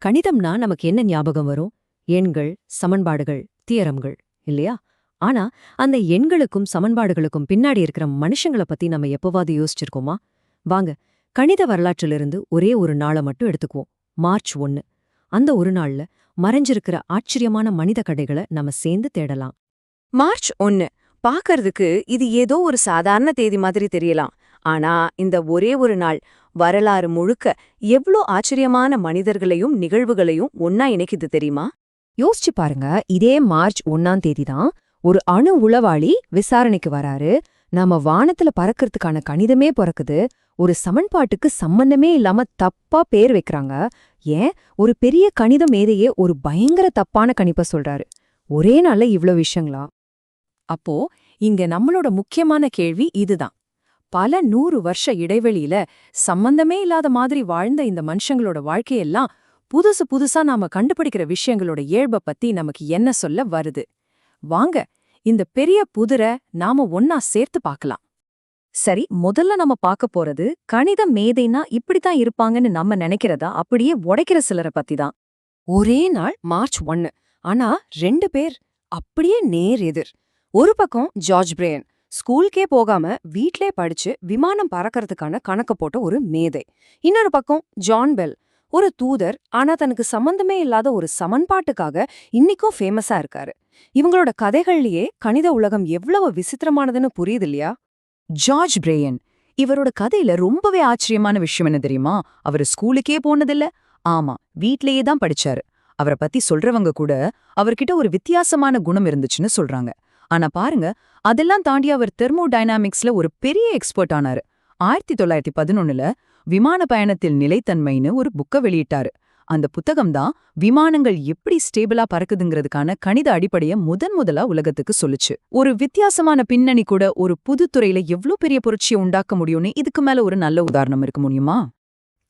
கணிதம்னா நமக்கு என்ன ஞாபகம் வரும்? எண்கள், சமன்பாடுகள், தியரம்கள் இல்லையா? ஆனா அந்த எண்களுக்கும் சமன்பாடுகளுக்கும் பின்னாடி இருக்கிற மனுஷங்கள பத்தி நம்ம எப்பவாவது யோசிச்சிருக்கோமா? வாங்க, கணித வரலாற்றிலிருந்து ஒரே ஒரு நாளை மட்டும் எடுத்துக்குவோம். மார்ச் 1. அந்த ஒரு நாள்ல மறைஞ்சிருக்கிற ஆச்சரியமான மனித கதைகளை நம்ம சேர்ந்து தேடலாம். மார்ச் 1 பாக்கறதுக்கு இது ஏதோ ஒரு சாதாரண தேதி மாதிரி தெரியலாம். ஆனா இந்த ஒரே ஒரு நாள் வரலாறு முழுக்க எவ்ளோ ஆச்சரியமான மனிதர்களையும் நிகழ்வுகளையும் ஒன்னா இணைக்குது தெரியுமா? யோசிச்சு பாருங்க, இதே மார்ச் 1ஆம் தேதி தான் ஒரு அணு உளவாளி விசாரணைக்கு வராரு. நாம வானத்துல பறக்கிறதுக்கான கணிதமே பிறக்குது. ஒரு சமன்பாட்டுக்கு சம்பந்தமே இல்லாம தப்பா பேர் வைக்கிறாங்க. ஏன், ஒரு பெரிய கணித மேதையே ஒரு பயங்கர தப்பான கணிப்ப சொல்றாரு. ஒரே நாள்ல இவ்ளோ விஷயங்களா? அப்போ இங்க நம்மளோட முக்கியமான கேள்வி இதுதான். பல 100 வருஷ இடைவெளியில சம்பந்தமே இல்லாத மாதிரி வாழ்ந்த இந்த மனுஷங்களோட வாழ்க்கையெல்லாம் புதுசு புதுசா நாம கண்டுபிடிக்கிற விஷயங்களோட இயல்ப பத்தி நமக்கு என்ன சொல்ல வருது? வாங்க, இந்த பெரிய புதிரை நாம ஒன்னா சேர்த்து பார்க்கலாம். சரி, முதல்ல நம்ம பார்க்க போறது கணித மேதைனா இப்படித்தான் இருப்பாங்கன்னு நம்ம நினைக்கிறதா அப்படியே உடைக்கிற சிலரை பத்தி தான். ஒரே நாள் மார்ச் 1, ஆனா 2 பேர் அப்படியே நேர் எதிர். ஒரு பக்கம் ஜார்ஜ் பிரேயன், ஸ்கூலுக்கே போகாம வீட்லே படிச்சு விமானம் பறக்கறதுக்கான கணக்கு போட்ட ஒரு மேதை. இன்னொரு பக்கம் ஜான் பெல், ஒரு தூதர், ஆனா தனக்கு சம்பந்தமே இல்லாத ஒரு சமன்பாட்டுக்காக இன்னிக்கும் ஃபேமஸா இருக்காரு. இவங்களோட கதைகள்லயே கணித உலகம் எவ்வளவு விசித்திரமானதுன்னு புரியுது இல்லையா? ஜார்ஜ் பிரேயன், இவரோட கதையில ரொம்பவே ஆச்சரியமான விஷயம் என்ன தெரியுமா? அவர் ஸ்கூலுக்கே போனதில்ல. ஆமா, வீட்லயே தான் படிச்சாரு. அவரை பத்தி சொல்றவங்க கூட அவர்கிட்ட ஒரு வித்தியாசமான குணம் இருந்துச்சுன்னு சொல்றாங்க. ஆனா பாருங்க, அதெல்லாம் தாண்டி அவர் தெர்மோடைனாமிக்ஸ்ல ஒரு பெரிய எக்ஸ்பர்ட் ஆனாரு. 1911ல விமான பயணத்தில் நிலைத்தன்மைன்னு ஒரு புக்க வெளியிட்டாரு. அந்த புத்தகம் தான் விமானங்கள் எப்படி ஸ்டேபிளா பறக்குதுங்கிறதுக்கான கணித அடிப்படைய முதலா உலகத்துக்கு சொல்லுச்சு. ஒரு வித்தியாசமான பின்னணி கூட ஒரு புது துறையில எவ்ளோ பெரிய புரட்சியை உண்டாக்க முடியும்னு இதுக்கு மேல ஒரு நல்ல உதாரணம் இருக்க முடியுமா?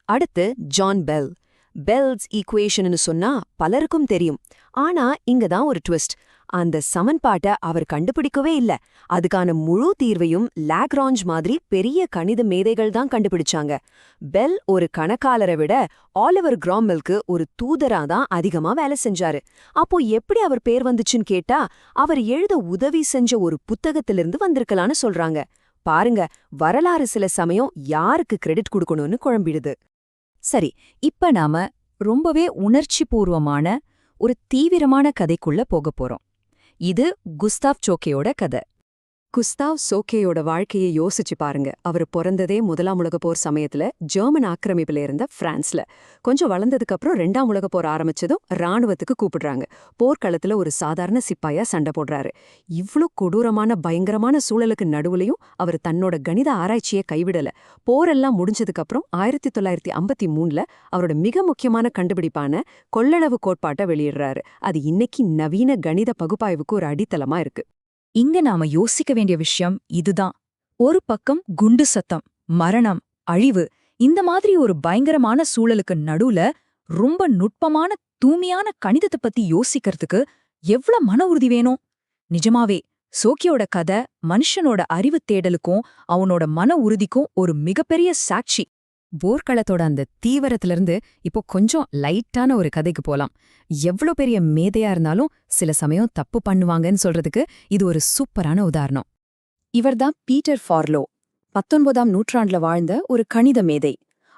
அடுத்து ஜான் பெல். பெல்ஸ் ஈக்குவேஷன்னு சொன்னா பலருக்கும் தெரியும். ஆனா இங்க தான் ஒரு ட்விஸ்ட். அந்த சமன்பாட்டை அவர் கண்டுபிடிக்கவே இல்ல. அதுக்கான முழு தீர்வையும் லாக்ராஞ்ச் மாதிரி பெரிய கணித மேதைகள் தான் கண்டுபிடிச்சாங்க. பெல் ஒரு கணக்காளரை விட ஆலிவர் கிராமெல்க்கு ஒரு தூதரா தான் அதிகமா வேலை செஞ்சாரு. அப்போ எப்படி அவர் பேர் வந்துச்சுன்னு கேட்டா, அவர் எழுத உதவி செஞ்ச ஒரு புத்தகத்திலிருந்து வந்திருக்கலான்னு சொல்றாங்க. பாருங்க, வரலாறு சில சமயம் யாருக்கு கிரெடிட் கொடுக்கணும்னு குழம்பிடுது. சரி, இப்ப நாம ரொம்பவே உணர்ச்சிபூர்வமான ஒரு தீவிரமான கதைக்குள்ள போகப் போறோம். இது குஸ்தாவ் சோகேயோட கதை. குஸ்தாவ் சோகேயோட வாழ்க்கையை யோசிச்சு பாருங்க. அவர் பிறந்ததே முதலாம் உலகப் போர் சமயத்துல ஜெர்மன் ஆக்கிரமிப்புல இருந்த பிரான்ஸ்ல. கொஞ்சம் வளர்ந்ததுக்கு அப்புறம் 2ஆம் உலகப் போர் ஆரம்பிச்சதும் ராணுவத்துக்கு கூப்பிடுறாங்க. போர்க்களத்துல ஒரு சாதாரண சிப்பாயா சண்டை போடுறாரு. இவ்ளோ கொடூரமான பயங்கரமான சூழலுக்கு நடுவுலையும் அவர் தன்னோட கணித ஆராய்ச்சியை கைவிடல. போரெல்லாம் முடிஞ்சதுக்கு அப்புறம் 1953ல அவரோட மிக முக்கியமான கண்டுபிடிப்பான கொள்ளளவு கோட்பாட்டை வெளியிடுறாரு. அது இன்னைக்கு நவீன கணித பகுப்பாய்வுக்கு ஒரு அடித்தளமா இருக்கு. இங்க நாம யோசிக்க வேண்டிய விஷயம் இதுதான். ஒரு பக்கம் குண்டு சத்தம், மரணம், அழிவு, இந்த மாதிரி ஒரு பயங்கரமான சூழலுக்கு நடுவுல ரொம்ப நுட்பமான தூய்மையான கணிதத்தை பத்தி யோசிக்கிறதுக்கு எவ்ளோ மன உறுதி வேணும்? நிஜமாவே சோக்கியோட கதை மனுஷனோட அறிவு தேடலுக்கும் அவனோட மன உறுதிக்கும் ஒரு மிகப்பெரிய சாட்சி. போர்க்களத்தோட அந்த தீவிரத்திலிருந்து இப்போ கொஞ்சம் லைட்டான ஒரு கதைக்கு போலாம். எவ்ளோ பெரிய மேதையா இருந்தாலும் சில சமயம் தப்பு பண்ணுவாங்கன்னு சொல்றதுக்கு இது ஒரு சூப்பரான உதாரணம். இவர்தான் பீட்டர் ஃபார்லோ. 19ஆம் நூற்றாண்டுல வாழ்ந்த ஒரு கணித மேதை.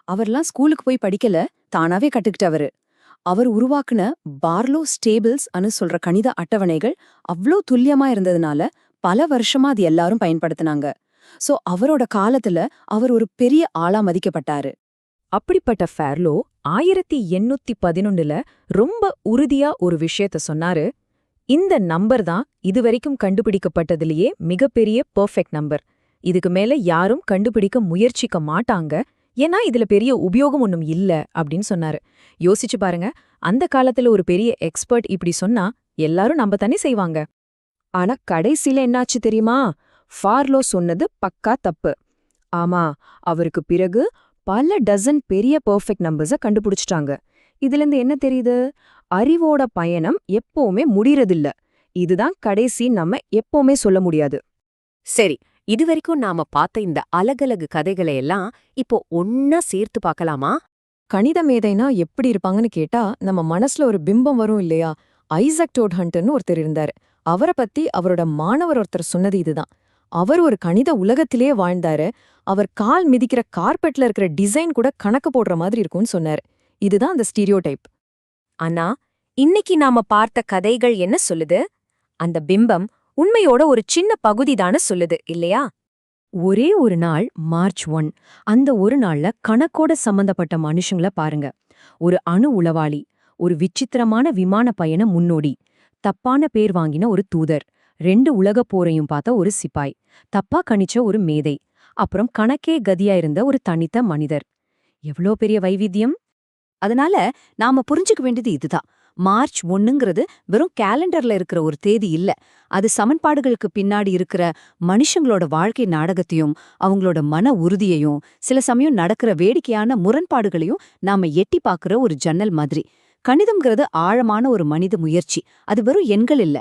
அவர்லாம் ஸ்கூலுக்கு போய் படிக்கல, தானாவே கட்டுக்கிட்டவரு. அவர் உருவாக்குன பார்லோ ஸ்டேபிள்ஸ் அனு சொல்ற கணித அட்டவணைகள் அவ்ளோ துல்லியமா இருந்ததுனால பல வருஷமா அது எல்லாரும் பயன்படுத்தினாங்க. சோ அவரோட காலத்துல அவர் ஒரு பெரிய ஆளா மதிக்கப்பட்டாரு. அப்படிப்பட்ட ஃபார்லோ 1811ல ரொம்ப உறுதியா ஒரு விஷயத்த சொன்னாரு. இந்த நம்பர் தான் இதுவரைக்கும் கண்டுபிடிக்கப்பட்டதிலேயே மிகப்பெரிய பெர்ஃபெக்ட் நம்பர். இதுக்கு மேல யாரும் கண்டுபிடிக்க முயற்சிக்க மாட்டாங்க. ஏன்னா இதுல பெரிய உபயோகம் ஒன்னும் இல்ல அப்படின்னு சொன்னாரு. யோசிச்சு பாருங்க, அந்த காலத்துல ஒரு பெரிய எக்ஸ்பர்ட் இப்படி சொன்னா எல்லாரும் நம்ப தானே செய்வாங்க. ஆனா கடைசியில என்னாச்சு தெரியுமா? ஃபார்லோ சொன்னது பக்கா தப்பு. ஆமா, அவருக்கு பிறகு பல டசன் பெரிய பெர்ஃபெக்ட் நம்பர்ஸ கண்டுபிடிச்சிட்டாங்க. இதுலேருந்து என்ன தெரியுது? அறிவோட பயணம் எப்பவுமே முடியறதில்ல. இதுதான் கடைசி நம்ம எப்பவுமே சொல்ல முடியாது. சரி, இதுவரைக்கும் நாம பார்த்த இந்த அலகலகு கதைகளை எல்லாம் இப்போ ஒன்னா சேர்த்து பார்க்கலாமா? கணித மேதைனா எப்படி இருப்பாங்கன்னு கேட்டா நம்ம மனசுல ஒரு பிம்பம் வரும் இல்லையா? ஐசக் டோட்ஹண்ட்னு ஒருத்தர் இருந்தாரு. அவரை பத்தி அவரோட மாணவர் ஒருத்தர் சொன்னது இதுதான். அவர் ஒரு கணித உலகத்திலேயே வாழ்ந்தாரு. அவர் கால் மிதிக்கிற கார்பெட்ல இருக்கிற டிசைன் கூட கணக்கு போடுற மாதிரி இருக்கும்னு சொன்னாரு. இதுதான் அந்த ஸ்டீரியோ டைப். ஆனா இன்னைக்கு நாம பார்த்த கதைகள் என்ன சொல்லுது? அந்த பிம்பம் உண்மையோட ஒரு சின்ன பகுதிதான சொல்லுது இல்லையா? ஒரே ஒரு நாள் மார்ச் 1 அந்த ஒரு நாள்ல கணக்கோட சம்பந்தப்பட்ட மனுஷங்கள பாருங்க. ஒரு அணு உளவாளி, ஒரு விசித்திரமான விமான பயண முன்னோடி, தப்பான பேர் வாங்கின ஒரு தூதர், 2 உலகப் போரையும் பார்த்த ஒரு சிப்பாய், தப்பா கணிச்ச ஒரு மேதை, அப்புறம் கணக்கே கதியா இருந்த ஒரு தனித்த மனிதர். எவ்ளோ பெரிய வைவித்தியம்! அதனால நாம புரிஞ்சுக்க வேண்டியது இதுதான். மார்ச் 1ங்கிறது வெறும் கேலண்டர்ல இருக்கிற ஒரு தேதி இல்ல. அது சமன்பாடுகளுக்கு பின்னாடி இருக்கிற மனுஷங்களோட வாழ்க்கை நாடகத்தையும் அவங்களோட மன உறுதியையும் சில சமயம் நடக்கிற வேடிக்கையான முரண்பாடுகளையும் நாம எட்டி பார்க்கிற ஒரு ஜன்னல் மாதிரி. கணிதம்ங்கிறது ஆழமான ஒரு மனித முயற்சி. அது வெறும் எண்கள் இல்ல.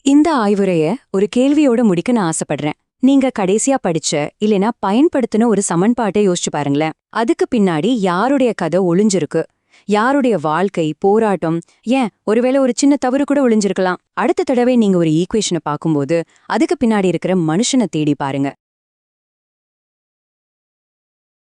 இந்த ஆய்வுரைய ஒரு கேள்வியோட முடிக்க நான் ஆசைப்படுறேன். நீங்க கடைசியா படிச்ச இல்லனா பயன்படுத்தின ஒரு சமன்பாட்டை யோசிச்சு பாருங்களேன். அதுக்கு பின்னாடி யாருடைய கதை ஒளிஞ்சிருக்கு? யாருடைய வாழ்க்கை, போராட்டம், ஏன் ஒருவேளை ஒரு சின்ன தவறு கூட ஒளிஞ்சிருக்கலாம். அடுத்த தடவை நீங்க ஒரு ஈக்குவேஷனை பார்க்கும்போது அதுக்கு பின்னாடி இருக்கிற மனுஷனை தேடி பாருங்க.